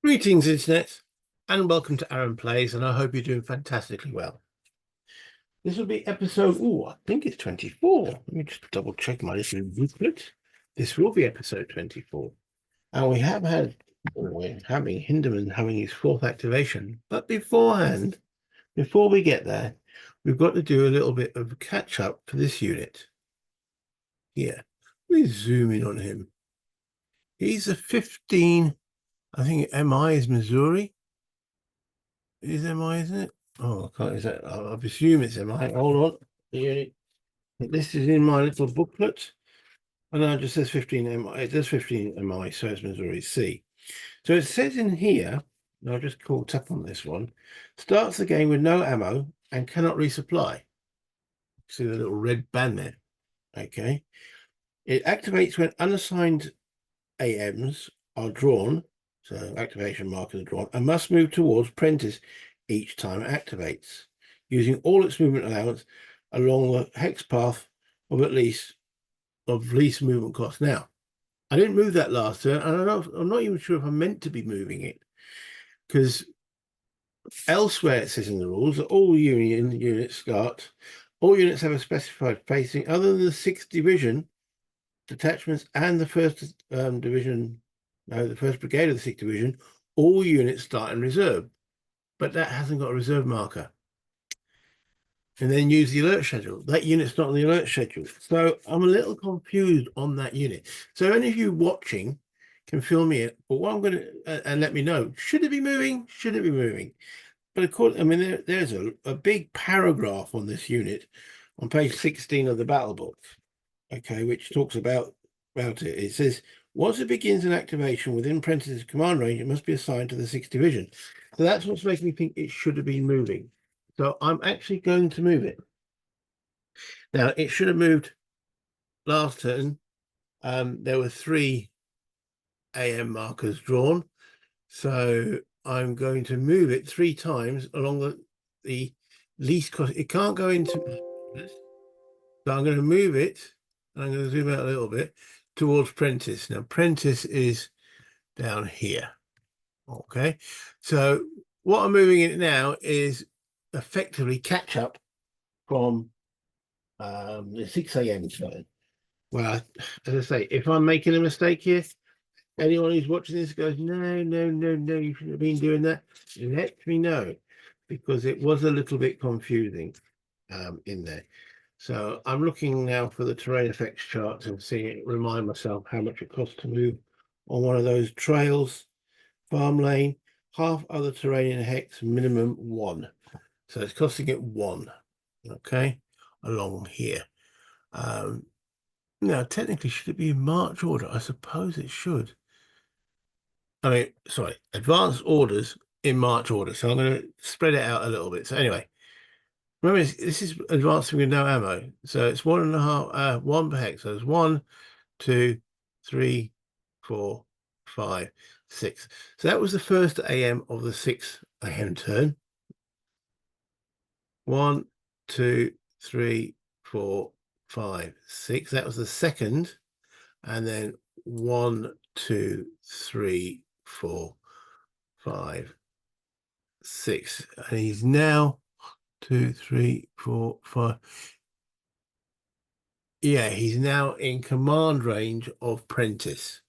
Greetings, Internet, and welcome to Aaron Plays, and I hope you're doing fantastically well. This will be episode, I think it's 24. Let me just double check my little booklet. This will be episode 24. And we're having Hindman having his fourth activation. But beforehand, before we get there, we've got to do a little bit of catch up for this unit. Here, let me zoom in on him. He's a 15, I think MI is Missouri. Is MI, isn't it? Oh, I can't, is that? I presume it's MI. Hold on. The unit. This is in my little booklet. And it just says 15 MI. It does 15 MI, so it's Missouri C. So it says in here, and I've just caught up on this one, starts the game with no ammo and cannot resupply. See the little red band there. Okay. It activates when unassigned AMs are drawn, so activation markers are drawn, and must move towards Prentice each time it activates, using all its movement allowance along the hex path of least movement cost. Now, I didn't move that last turn, and I'm not even sure if I'm meant to be moving it, because elsewhere it says in the rules that all units have a specified facing other than the 6th Division detachments and the 1st Division, no, the 1st Brigade of the 6th Division, all units start in reserve. But that hasn't got a reserve marker. And then use the alert schedule. That unit's not on the alert schedule. So I'm a little confused on that unit. So any of you watching can fill me in. But what I'm going to, and let me know, should it be moving? Should it be moving? But according, I mean, there's a big paragraph on this unit on page 16 of the battle book, okay, which talks about it. It says, once it begins an activation within Prentice's command range, it must be assigned to the 6th Division. So that's what's making me think it should have been moving. So I'm actually going to move it. Now, it should have moved last turn. There were 3 AM markers drawn. So I'm going to move it 3 times along the least cost. It can't go into. So I'm going to move it. And I'm going to zoom out a little bit towards Prentice. Now, Prentice is down here. Okay. So what I'm moving it now is effectively catch up from the 6 a.m. time. Well, as I say, if I'm making a mistake here, anyone who's watching this goes, no, you shouldn't have been doing that. Let me know, because it was a little bit confusing in there. So I'm looking now for the terrain effects charts and remind myself how much it costs to move on one of those trails. Farm lane, half other terrain in hex, minimum 1. So it's costing it 1, okay, along here. Now, technically, should it be in march order? I suppose it should. I mean, sorry, advanced orders in march order. So I'm going to spread it out a little bit. So anyway, remember, this is advancing with no ammo. So it's 1.5, 1 per hex. So there's 1, 2, 3, 4, 5, 6. So that was the first AM of the 6 AM turn. 1, 2, 3, 4, 5, 6. That was the second. And then 1, 2, 3, 4, 5, 6. And he's now 2, 3, 4, 5. Yeah, he's now in command range of Prentice.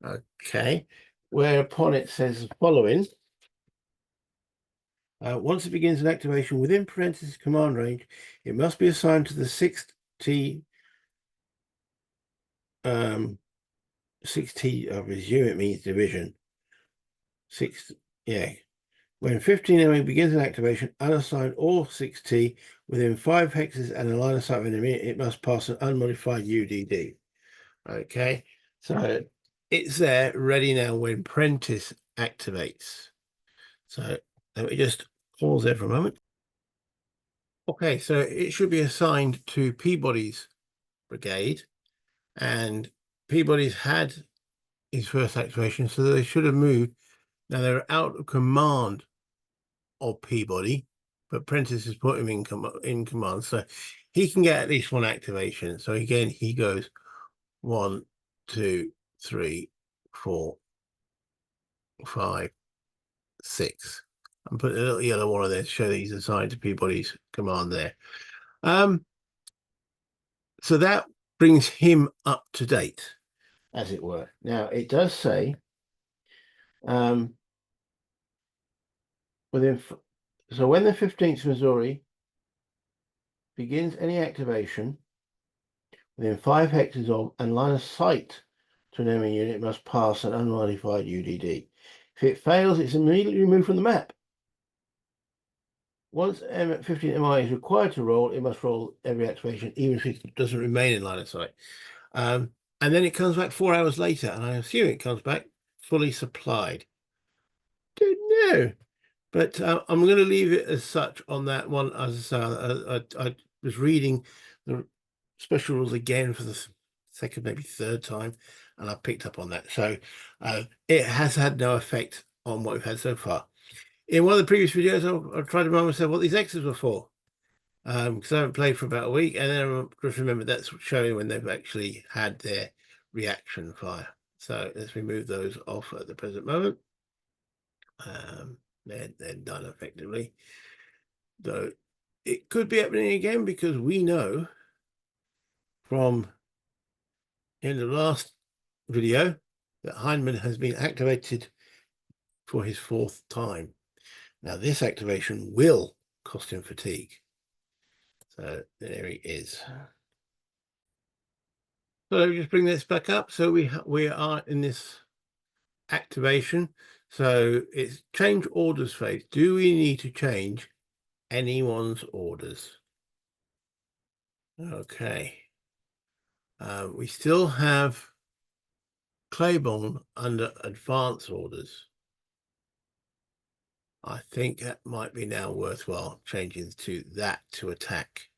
Okay. Whereupon it says the following. Once it begins an activation within Prentice's command range, it must be assigned to the 6th T. 6T, I presume it means division. 6, yeah. When 15 MA begins an activation, unassign all 6T within 5 hexes and a line of sight of enemy, it must pass an unmodified UDD. Okay, so it's there ready now when Prentice activates. So let me just pause there for a moment. Okay, so it should be assigned to Peabody's brigade, and Peabody's had his first activation, so they should have moved. Now they're out of command of Peabody, but Prentice has put him in command, so he can get at least 1 activation. So again, he goes 1, 2, 3, 4, 5, 6. I'm putting a little yellow one on there to show that he's assigned to Peabody's command there. So that brings him up to date, as it were. Now, it does say so when the 15th Missouri begins any activation within 5 hectares of and line of sight to an enemy unit, must pass an unmodified UDD. If it fails, it's immediately removed from the map. Once 15 MI is required to roll, it must roll every activation, even if it doesn't remain in line of sight. And then it comes back 4 hours later, and I assume it comes back fully supplied. Don't know. But I'm going to leave it as such on that one. As I was reading the special rules again for the second, maybe third time, and I picked up on that. So it has had no effect on what we've had so far. In one of the previous videos, I tried to remind myself what these X's were for, because I haven't played for about a week, and then I just remembered that's showing when they've actually had their reaction fire. So let's remove those off at the present moment. They're done effectively, though it could be happening again, because we know from in the last video that Hindman has been activated for his 4th time. Now this activation will cost him fatigue, so there he is. So let me just bring this back up. So we are in this activation. So it's change orders phase. Do we need to change anyone's orders? Okay. We still have Claiborne under advance orders. I think that might be now worthwhile changing to that to attack.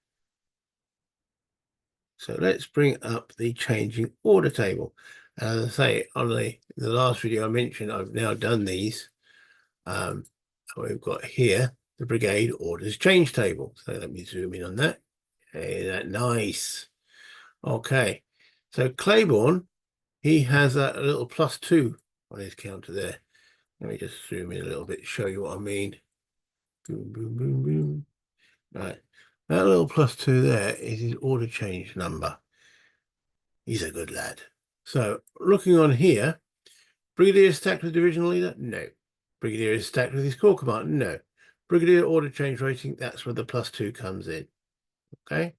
So let's bring up the changing order table. As I say, on the last video I mentioned, I've now done these. We've got here the brigade orders change table. So let me zoom in on that. Hey, that nice. Okay, so Claiborne, he has a little +2 on his counter there. Let me just zoom in a little bit, show you what I mean. Boom, boom, boom, boom. Right, that little +2 there is his order change number. He's a good lad. So looking on here, Brigadier is stacked with divisional leader? No. Brigadier is stacked with his corps commander? No. Brigadier order change rating, that's where the +2 comes in. Okay,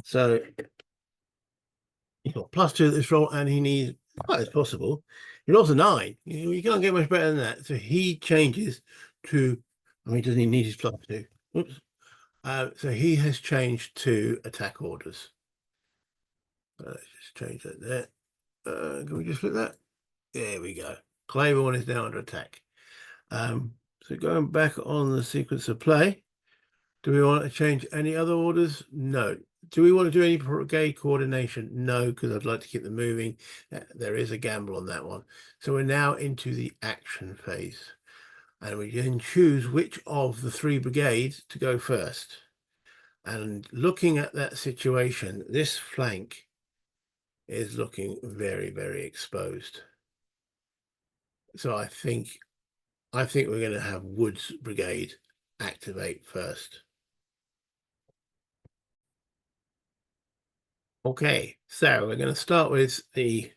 so he's got +2 at this roll, and he needs, quite as possible, he rolls a 9. You can't get much better than that. So he changes to, I mean, doesn't he need his +2? Oops. So he has changed to attack orders. Let's just change that there. Can we just flip that? There we go. Claiborne is now under attack. So going back on the sequence of play, do we want to change any other orders? No. Do we want to do any brigade coordination? No, because I'd like to keep them moving. There is a gamble on that one. So we're now into the action phase, and we can choose which of the 3 brigades to go first. And looking at that situation, this flank is looking very, very exposed. So I think we're going to have Woods Brigade activate first. Okay, so we're going to start with the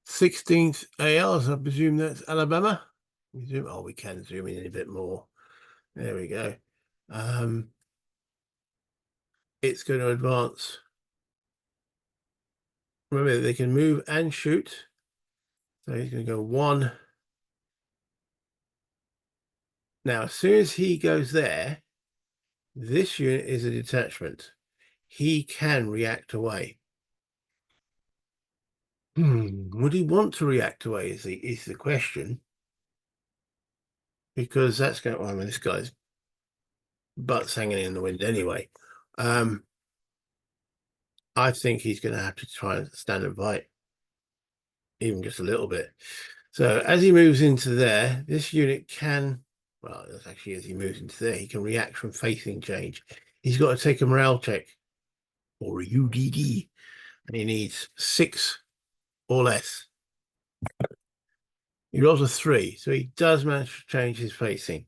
16th ALs. I presume that's Alabama. Oh, we can zoom in a bit more. There we go. It's going to advance. Remember, they can move and shoot. So he's going to go 1. Now, as soon as he goes there, this unit is a detachment. He can react away. Would he want to react away is the question. Because that's going to, well, I mean, this guy's butt's hanging in the wind anyway. I think he's going to have to try and stand and fight, even just a little bit. So as he moves into there, this unit can, well, that's actually as he moves into there, he can react from facing change. He's got to take a morale check, or a UDD, and he needs 6 or less. He rolls a 3, so he does manage to change his facing.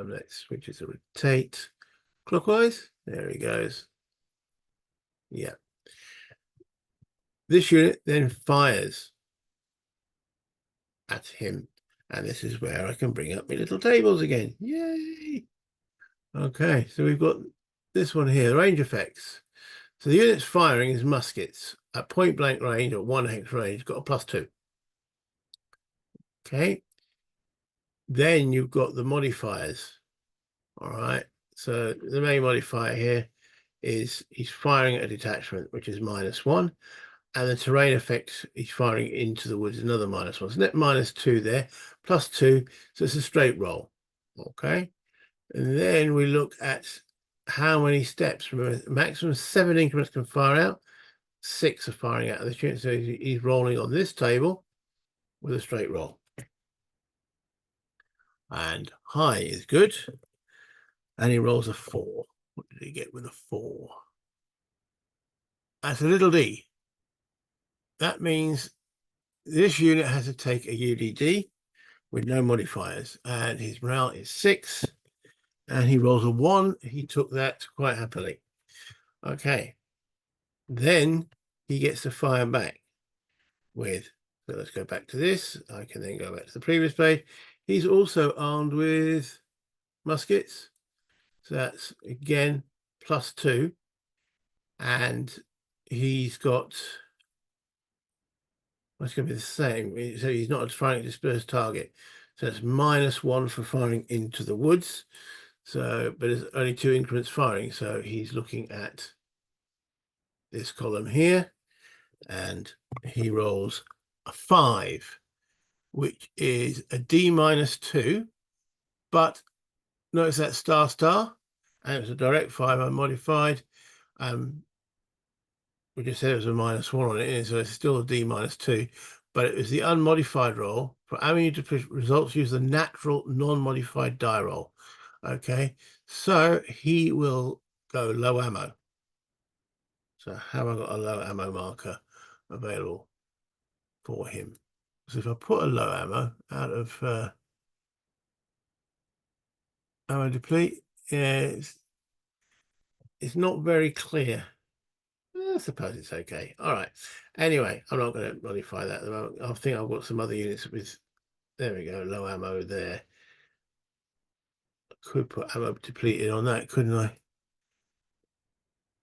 Let's switch it to rotate clockwise. There he goes. Yeah. This unit then fires at him. And this is where I can bring up my little tables again. Yay! Okay, so we've got this one here, the range effects. So the unit's firing is muskets at point blank range or 1 hex range, got a +2. Okay. Then you've got the modifiers. All right. So the main modifier here is he's firing at a detachment, which is -1. And the terrain effect, he's firing into the woods, another -1. So net -2 there, +2. So it's a straight roll. Okay. And then we look at how many steps. Remember, maximum 7 increments can fire out. 6 are firing out of the unit. So he's rolling on this table with a straight roll. And high is good. And he rolls a 4. What did he get with a 4? That's a little d. That means this unit has to take a UDD with no modifiers. And his morale is 6. And he rolls a 1. He took that quite happily. Okay. Then he gets to fire back with, so let's go back to this. I can then go back to the previous page. He's also armed with muskets. So that's again +2. And he's got, well, it's going to be the same. So he's not firing a dispersed target. So it's -1 for firing into the woods. So, but it's only 2 increments firing. So he's looking at this column here, and he rolls a 5, which is a D-2. But notice that star, and it's a direct 5 unmodified. We just said it was a -1 on it, so it's still a D-2. But it was the unmodified roll. For ammo results, use the natural non-modified die roll. Okay, so he will go low ammo. So have I got a low ammo marker available for him? So if I put a low ammo out of ammo deplete, yeah, it's not very clear. I suppose it's okay. All right. Anyway, I'm not going to modify that at the moment. I think I've got some other units with, there we go, low ammo there. I could put ammo depleted on that, couldn't I?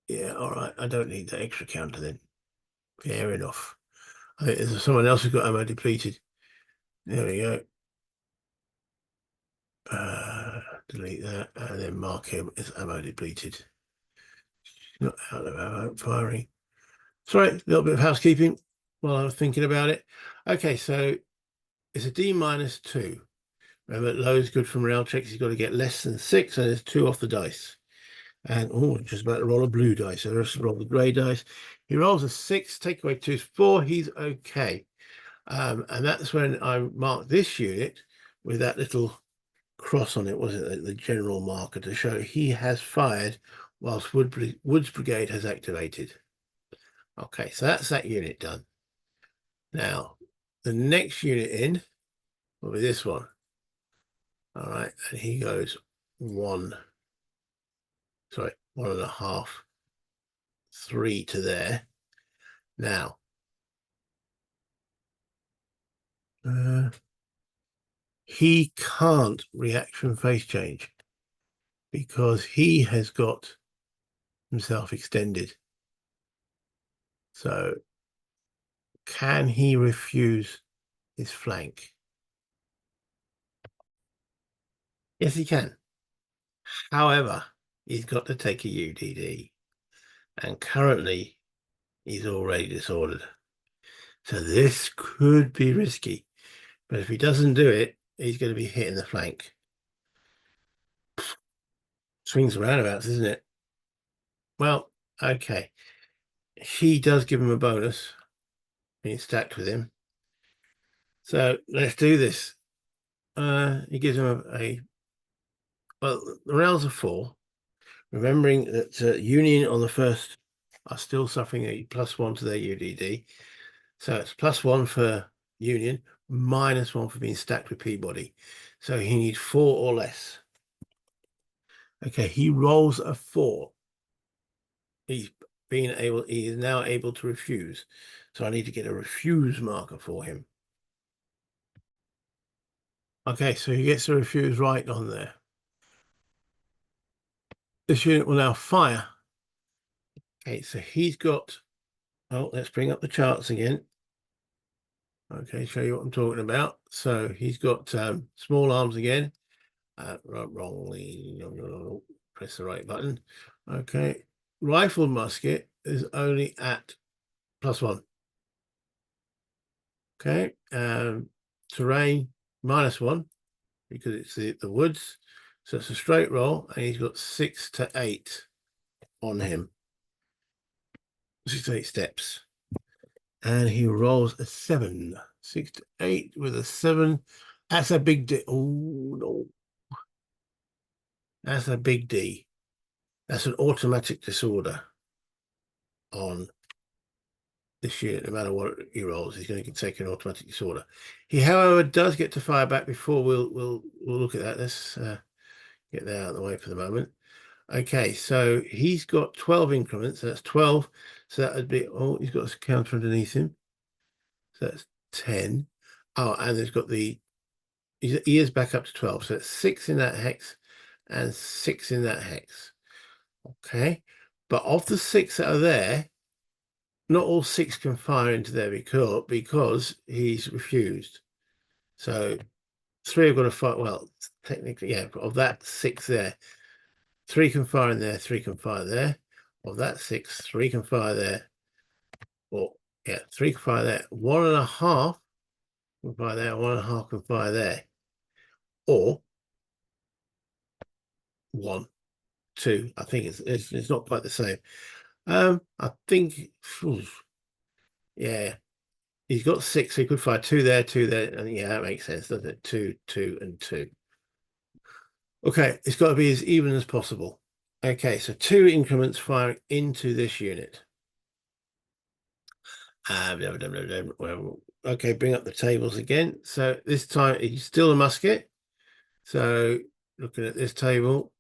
Yeah, all right. I don't need that extra counter then. Fair enough. I think there's someone else who's got ammo depleted. There we go. Delete that and then mark him as ammo depleted. Not out of ammo firing. Sorry, a little bit of housekeeping while I was thinking about it. Okay, so it's a D-2. Remember, low is good from round checks. He's got to get less than 6, and there's 2 off the dice. And oh, just about to roll a blue dice. So let's roll the grey dice. He rolls a 6, take away 2 is 4. He's okay. And that's when I marked this unit with that little cross on it, wasn't it? The general marker to show he has fired whilst Woods Brigade has activated. Okay, so that's that unit done. Now, the next unit in will be this one. All right, and he goes 1.5, 3 to there. Now, he can't reaction phase change because he has got himself extended. So, can he refuse his flank? Yes, he can. However, he's got to take a UDD, and currently he's already disordered. So this could be risky, but if he doesn't do it, he's going to be hitting the flank. Swings and roundabouts, isn't it? Well, okay. He does give him a bonus. He's stacked with him. So let's do this. He gives him well, the rounds are 4. Remembering that Union on the first are still suffering a +1 to their UDD. So it's +1 for Union, -1 for being stacked with Peabody. So he needs 4 or less. Okay, he rolls a 4. He is now able to refuse. So I need to get a refuse marker for him. Okay, so he gets the refuse right on there. This unit will now fire. Okay, so he's got, oh, let's bring up the charts again. Okay, show you what I'm talking about. So he's got small arms again. Wrongly, press the right button. Okay, rifled musket is only at +1. Okay, terrain -1 because it's the woods. So it's a straight roll, and he's got 6 to 8 on him. 6 to 8 steps. And he rolls a 7. 6 to 8 with a 7. That's a big D. Oh, no. That's a big D. That's an automatic disorder on this unit. No matter what he rolls, he's going to take an automatic disorder. He, however, does get to fire back before we'll look at that. Let's get that out of the way for the moment. Okay, so he's got 12 increments. So that's 12. So that would be, oh, he's got a counter underneath him. So that's 10. Oh, and there's got the, he is back up to 12. So it's 6 in that hex and 6 in that hex. Okay, but of the 6 that are there, not all 6 can fire into there because he's refused. So 3 have got to fire. Well, technically, yeah, of that 6 there, 3 can fire in there, 3 can fire there. Of that 6, 3 can fire there. Or yeah, 3 can fire there. 1.5 can fire there. 1.5 can fire there. Or 1, 2. I think it's not quite the same. I think, yeah, he's got 6, so he could fire 2 there, 2 there, and yeah, that makes sense, doesn't it? 2, 2, and 2. Okay, it's got to be as even as possible. Okay, so 2 increments firing into this unit. Okay, bring up the tables again. So this time he's still a musket. So looking at this table,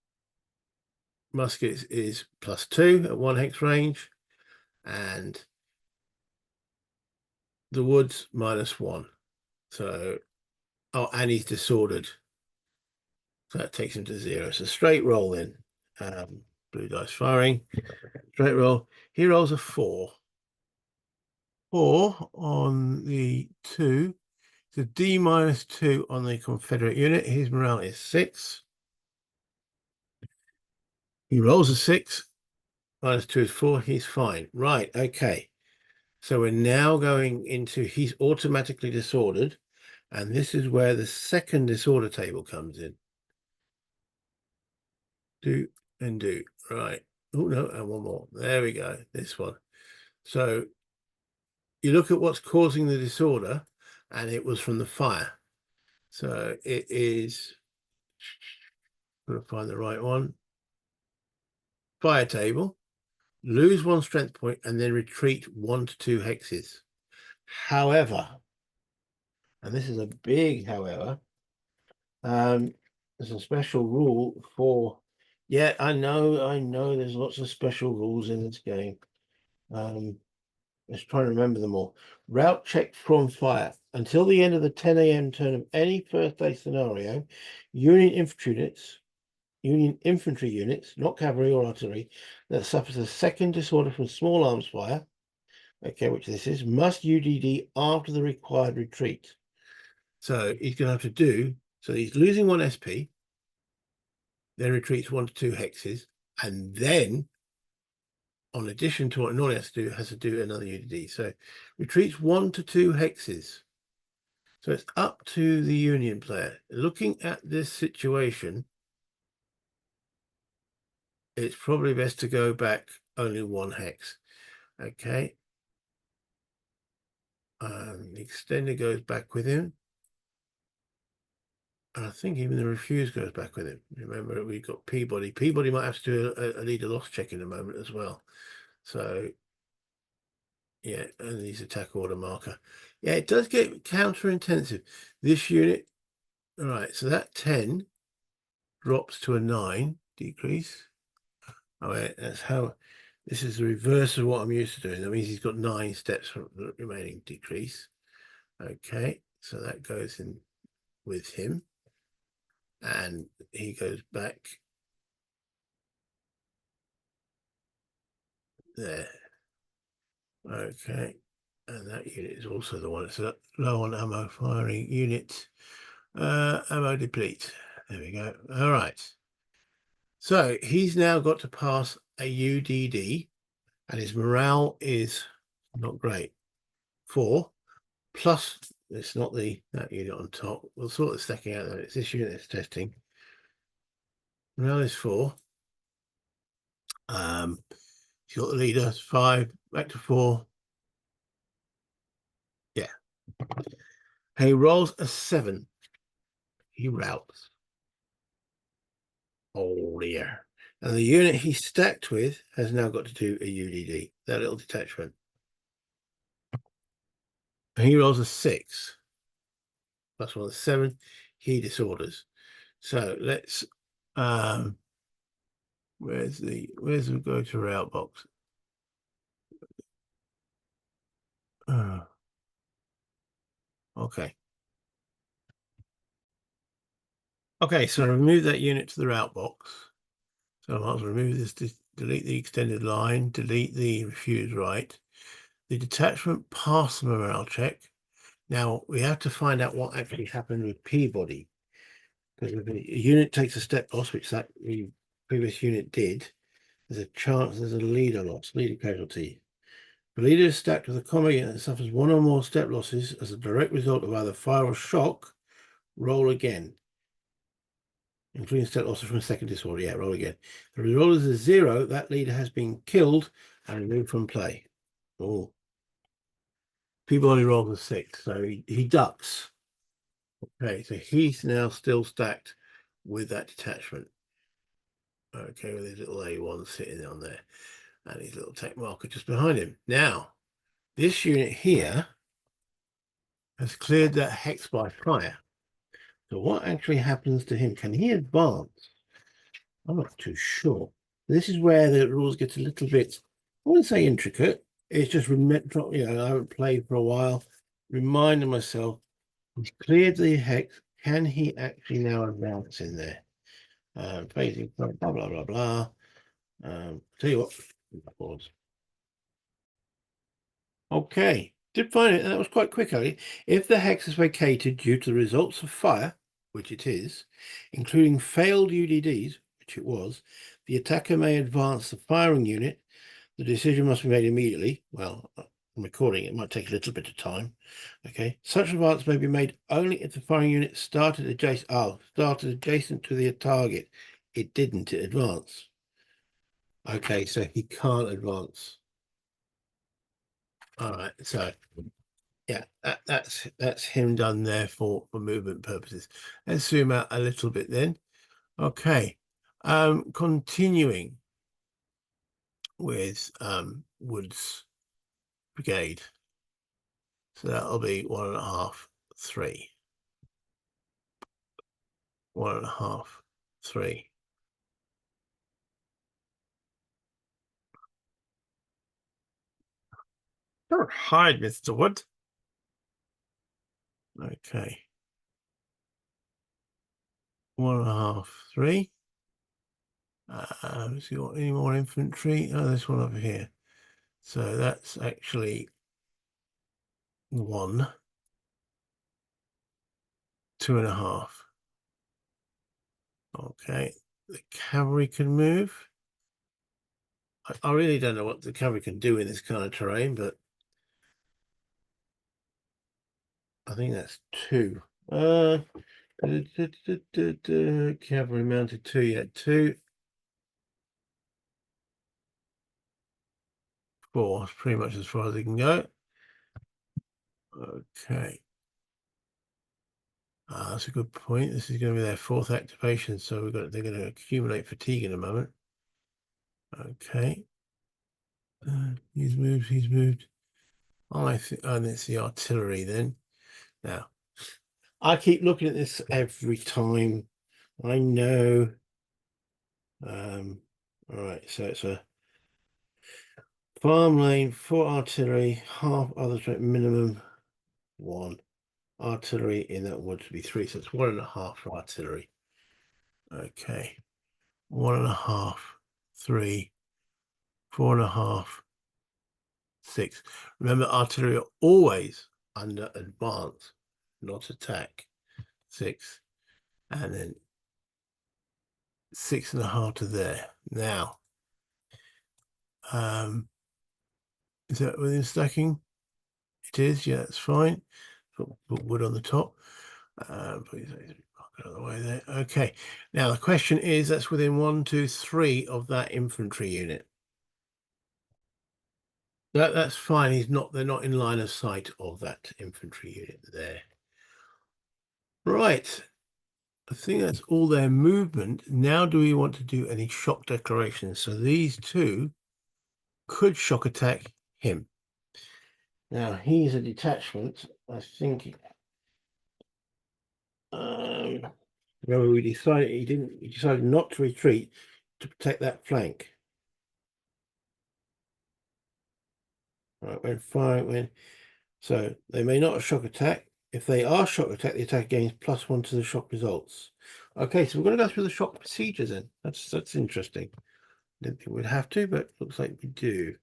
musket is +2 at 1 hex range, and the woods -1. So, oh, and he's disordered. So that takes him to 0. It's a straight roll in. Blue dice firing. Straight roll. He rolls a 4. 4 on the 2. So D -2 on the Confederate unit. His morale is 6. He rolls a 6. -2 is 4. He's fine. Right. Okay. So we're now going into, he's automatically disordered. And this is where the second disorder table comes in. Do and do. Right. Oh, no. And one more. There we go. This one. So you look at what's causing the disorder, and it was from the fire. So it is, I'm going to find the right one. Fire table, lose 1 strength point, and then retreat 1 to 2 hexes. However, and this is a big however, there's a special rule for, yeah, I know there's lots of special rules in this game. Let's try and remember them all. Route check from fire. Until the end of the 10 a.m. turn of any first day scenario, Union infantry units, not cavalry or artillery, that suffers a second disorder from small arms fire, okay, which this is, must UDD after the required retreat. So he's going to have to do, so he's losing 1 SP, then retreats 1 to 2 hexes, and then, on addition to what it normally has to do another UDD. So retreats 1 to 2 hexes. So it's up to the Union player. Looking at this situation, it's probably best to go back only 1 hex. Okay. The extender goes back with him. And I think even the refuse goes back with him. Remember, we've got Peabody. Peabody might have to do a leader loss check in a moment as well. So Yeah, and these attack order marker. Yeah, it does get counter intensive. This unit, all right, so that 10 drops to a 9 decrease. All right, that's how this is the reverse of what I'm used to doing. That means he's got 9 steps for the remaining decrease. Okay, so that goes in with him, and he goes back there. Okay, and that unit is also the one that's low on ammo firing unit. Ammo deplete. There we go. All right. So he's now got to pass a UDD, and his morale is not great. 4 plus it's not that unit on top. We'll sort the stacking out. It's this unit that's testing. Morale is 4. He's got the leader. 5 back to 4. Yeah. He rolls a 7. He routs. Oh dear. And the unit he's stacked with has now got to do a UDD, that little detachment. And he rolls a 6. Plus 1 is 7. He disorders. So let's where's the go to route box? Okay. Okay, so remove that unit to the route box. So I might as well remove this, delete the extended line, delete the refuse right. The detachment passed the morale check. Now we have to find out what actually happened with Peabody. Because if a unit takes a step loss, which that the previous unit did, there's a chance there's a leader loss, leader casualty. The leader is stacked with a combat unit that suffers 1 or more step losses as a direct result of either fire or shock. Roll again, including step losses from a second disorder. Yeah, roll again. The result is a 0. That leader has been killed and removed from play. Oh, Peabody rolls a 6, so he ducks. Okay, so he's now still stacked with that detachment. Okay, with his little A1 sitting on there and his little tech marker just behind him. Now, this unit here has cleared that hex by fire. So what actually happens to him? Can he advance? I'm not too sure. This is where the rules get a little bit, I wouldn't say intricate. It's just, I haven't played for a while. Reminding myself, he's cleared the hex. Can he actually now advance in there? Phasing, blah, blah, blah, blah. Tell you what, pause. Okay, did find it, and that was quite quick, only. If the hex is vacated due to the results of fire, which it is, including failed UDDs, which it was, the attacker may advance the firing unit. The decision must be made immediately. Well, I'm recording, it might take a little bit of time. Okay, such advance may be made only if the firing unit started adjacent to the target. It didn't, it advanced. Okay, so he can't advance. All right, so yeah, that's him done there for movement purposes. Let's zoom out a little bit then. Okay, continuing with Woods Brigade. So that'll be 1.5, 3. 1.5, 3. Don't hide, Mr. Wood. Okay. 1.5, 3. Has he got any more infantry? Oh, this one over here. So that's actually 1, 2.5. Okay, the cavalry can move. I really don't know what the cavalry can do in this kind of terrain, but I think that's 2. Cavalry mounted 2, yeah, 2. 4, that's pretty much as far as they can go. Okay. That's a good point. This is going to be their 4th activation, so they're going to accumulate fatigue in a moment. Okay. He's moved. I think, and it's the artillery then. Now, I keep looking at this every time. I know. All right, so it's a farm lane, 4 artillery, half other straight, minimum 1 artillery in that wood to be 3, so it's 1.5 for artillery. Okay, 1.5, 3, 4.5, 6. Remember, artillery are always under advance, not attack. 6, and then 6.5 to there. Now, is that within stacking? It is, yeah, that's fine. Put wood on the top. Please out of the way there. Okay. Now the question is, that's within 1, 2, 3 of that infantry unit. That's fine. They're not in line of sight of that infantry unit there. Right. I think that's all their movement. Now, do we want to do any shock declarations? So these two could shock attack him. Now he's a detachment. I think. Remember, we decided he decided not to retreat to protect that flank. Right, so they may not shock attack. If they are shock attack, the attack gains +1 to the shock results. Okay, so we're going to go through the shock procedures then. That's interesting. Didn't think we'd have to, but looks like we do.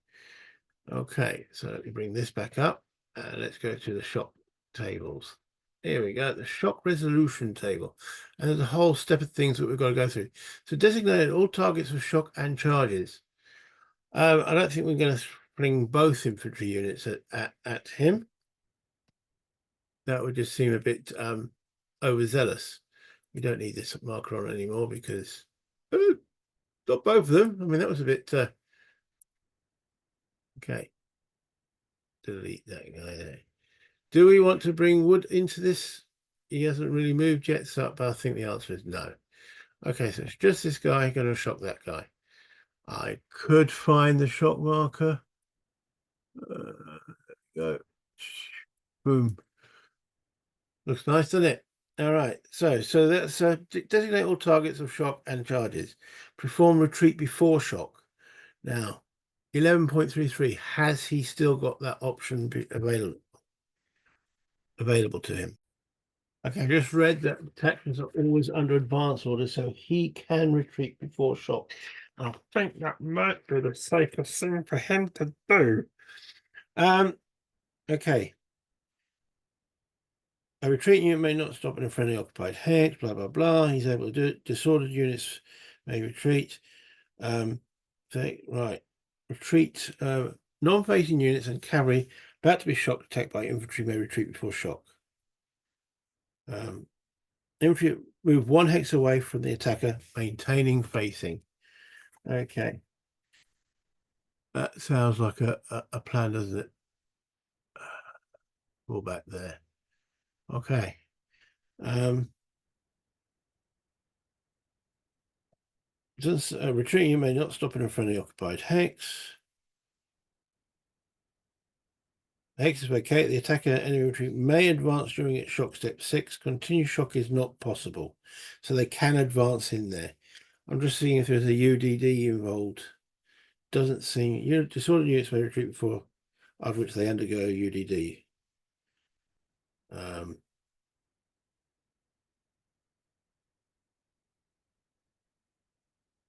Okay, so let me bring this back up and let's go to the shock tables. Here we go, the shock resolution table. And there's a whole step of things that we've got to go through. So designate all targets for shock and charges. I don't think we're going to bring both infantry units at him. That would just seem a bit overzealous. We don't need this marker on anymore because got both of them. I mean, that was a bit okay. Delete that guy there. Do we want to bring Wood into this? He hasn't really moved yet, so but I think the answer is no. Okay, so it's just this guy going to shock that guy. I could find the shock marker. Go. Boom. Looks nice, doesn't it? All right. So that's designate all targets of shock and charges. Perform retreat before shock. Now, 11.33. Has he still got that option available to him? Okay, I just read that detachments are always under advance order, so he can retreat before shock. I think that might be the safest thing for him to do. Okay. A retreating unit may not stop in a friendly occupied hex, blah, blah, blah. He's able to do it. Disordered units may retreat. Right. Retreat. Non-phasing units and cavalry about to be shock attacked by infantry may retreat before shock. Infantry move 1 hex away from the attacker, maintaining facing. Okay. That sounds like a plan, doesn't it? All back there. Okay. Retreating, you may not stop in a friendly occupied hex. The hex is vacate. The attacker enemy retreat may advance during its shock step 6. Continued shock is not possible. So they can advance in there. I'm just seeing if there's a UDD involved. Doesn't seem. Disordered units may retreat before, after which they undergo UDD.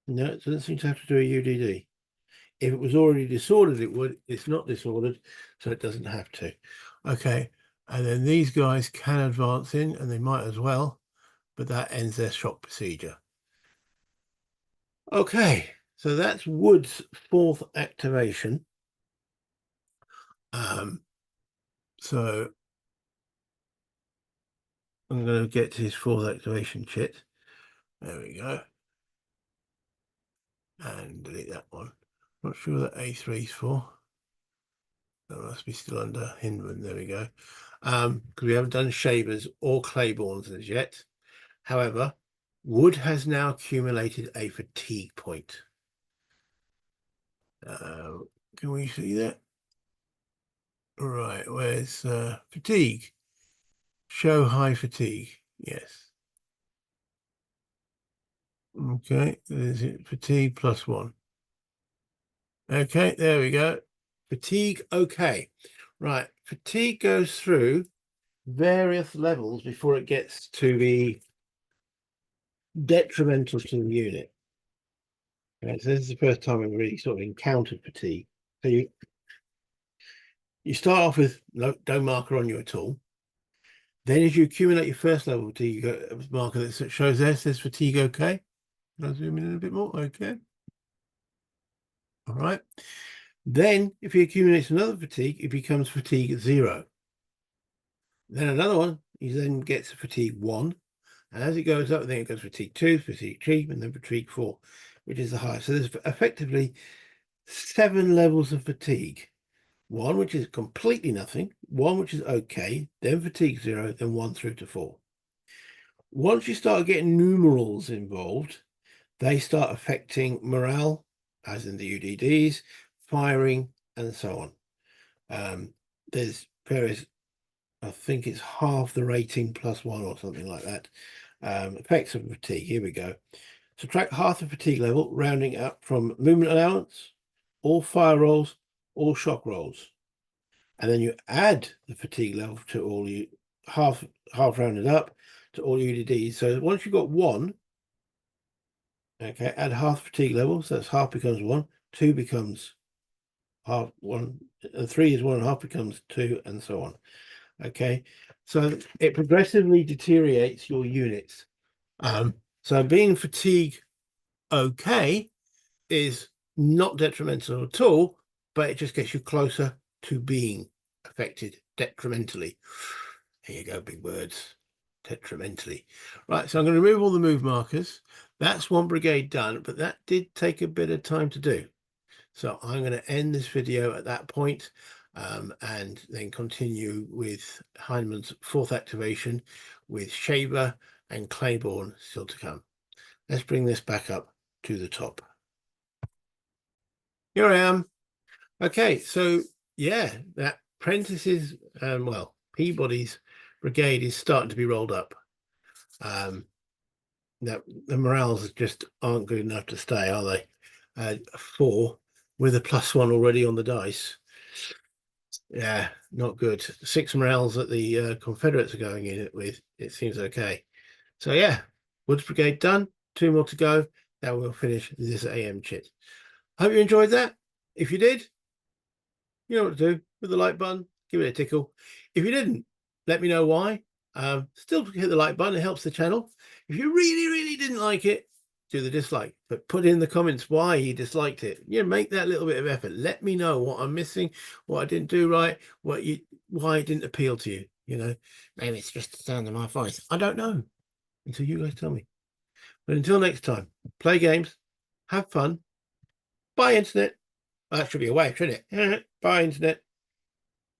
No, it doesn't seem to have to do a UDD. If it was already disordered, it would. It's not disordered, so it doesn't have to. Okay, and then these guys can advance in, and they might as well, but that ends their shock procedure. Okay, so that's Wood's 4th activation. So I'm going to get to his 4th activation chit. There we go. And delete that one. Not sure that A3 is for. That must be still under Hindman. There we go. Because we haven't done Shavers or Claibornes as yet. However, Wood has now accumulated a fatigue point. Can we see that? Right, where's fatigue? Show high fatigue. Yes. Okay, there's it. Fatigue +1. Okay, there we go. Fatigue, okay. Right, fatigue goes through various levels before it gets to be detrimental to the unit. Okay, so this is the first time we've really sort of encountered fatigue. So you start off with no marker on you at all. Then as you accumulate your first level of fatigue, you got a marker that shows there, says fatigue okay. I'll zoom in a bit more. Okay. All right. Then if he accumulates another fatigue, it becomes fatigue 0. Then another one, he then gets fatigue 1. And as it goes up, then it goes fatigue 2, fatigue 3, and then fatigue 4, which is the highest. So there's effectively 7 levels of fatigue. 1, which is completely nothing, 1, which is okay, then fatigue 0, then 1 through to 4. Once you start getting numerals involved, they start affecting morale, as in the UDDs, firing, and so on. There's various, I think it's half the rating +1 or something like that. Effects of fatigue, here we go. Subtract half the fatigue level, rounding up from movement allowance, all fire rolls, all shock rolls. And then you add the fatigue level to all you, half rounded up to all UDDs. So once you've got 1, okay, add half fatigue level, so that's half becomes 1, 2 becomes half 1, 3 is 1 and half becomes 2, and so on. Okay, so it progressively deteriorates your units. So being fatigue okay is not detrimental at all, but it just gets you closer to being affected detrimentally. Here you go, big words. Detrimentally. Right, so I'm going to remove all the move markers. That's one brigade done, but that did take a bit of time to do. So I'm going to end this video at that point, and then continue with Hindman's 4th activation with Shaver and Claiborne still to come. Let's bring this back up to the top. Here I am. Okay, so yeah, that Prentice's, well, Peabody's brigade is starting to be rolled up. That the morales just aren't good enough to stay, are they? 4 with a +1 already on the dice. Yeah, not good. 6 morales that the Confederates are going in it with. It seems okay. So yeah, Woods Brigade done. 2 more to go. Now we'll finish this AM chit. Hope you enjoyed that. If you did, you know what to do with the like button. Give it a tickle. If you didn't, let me know why. Still hit the like button. It helps the channel. If you really didn't like it, do the dislike, but put in the comments why you disliked it. Yeah, make that little bit of effort. Let me know what I'm missing, what I didn't do right, why it didn't appeal to you. You know, maybe it's just the sound of my voice. I don't know until you guys tell me. But until next time, play games, have fun, buy internet. Well, that should be a way, shouldn't it? Buy internet.